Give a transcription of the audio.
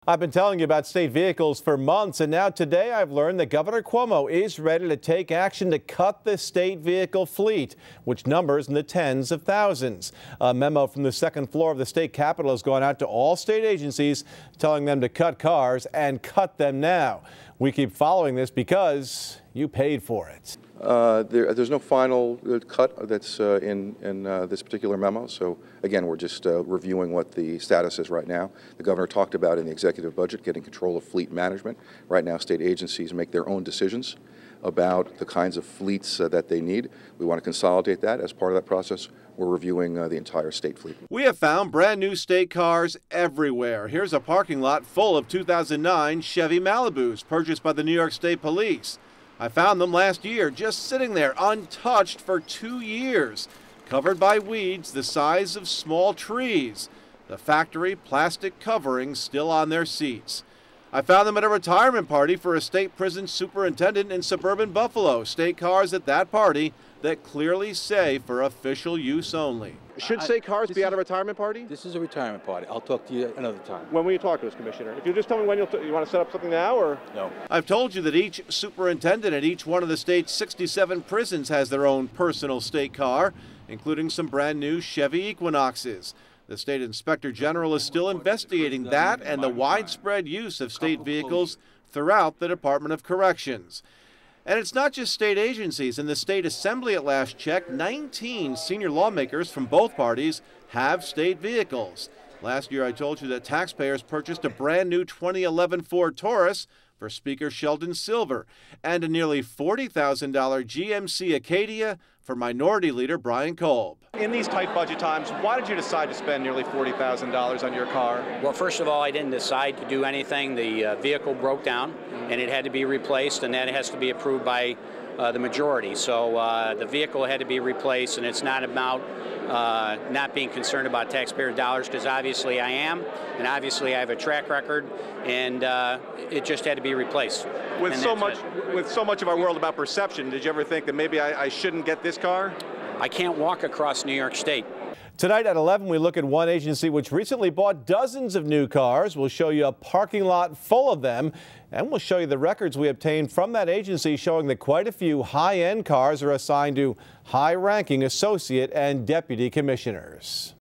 I've been telling you about state vehicles for months, and now today I've learned that Governor Cuomo is ready to take action to cut the state vehicle fleet, which numbers in the tens of thousands. A memo from the second floor of the state capitol has gone out to all state agencies telling them to cut cars and cut them now. We keep following this because you paid for it. There's no final cut that's in this particular memo. So again, we're just reviewing what the status is right now. The governor talked about in the executive budget getting control of fleet management. Right now, state agencies make their own decisions about the kinds of fleets that they need. We want to consolidate that. As part of that process, we're reviewing the entire state fleet. We have found brand new state cars everywhere. Here's a parking lot full of 2009 Chevy Malibus purchased by the New York State Police. I found them last year, just sitting there untouched for 2 years, covered by weeds the size of small trees. The factory plastic coverings still on their seats. I found them at a retirement party for a state prison superintendent in suburban Buffalo. State cars at that party that clearly say for official use only. Should state cars be at a retirement party? This is a retirement party. I'll talk to you another time. When will you talk to us, Commissioner? If you just tell me when you want to set up something now, or? No. I've told you that each superintendent at each one of the state's 67 prisons has their own personal state car, including some brand new Chevy Equinoxes. The state inspector general is still investigating that and the widespread use of state vehicles throughout the Department of Corrections. And it's not just state agencies. In the state assembly at last check, 19 senior lawmakers from both parties have state vehicles. Last year I told you that taxpayers purchased a brand new 2011 Ford Taurus for Speaker Sheldon Silver and a nearly $40,000 GMC Acadia for Minority Leader Brian Kolb. In these tight budget times, why did you decide to spend nearly $40,000 on your car? Well, first of all, I didn't decide to do anything. The vehicle broke down and it had to be replaced, and that has to be approved by the majority. So the vehicle had to be replaced, and it's not about not being concerned about taxpayer dollars, because obviously I am, and obviously I have a track record, and it just had to be replaced. With so much of our world about perception, did you ever think that maybe I shouldn't get this car? I can't walk across New York State. Tonight at 11, we look at one agency which recently bought dozens of new cars. We'll show you a parking lot full of them, and we'll show you the records we obtained from that agency showing that quite a few high-end cars are assigned to high-ranking associate and deputy commissioners.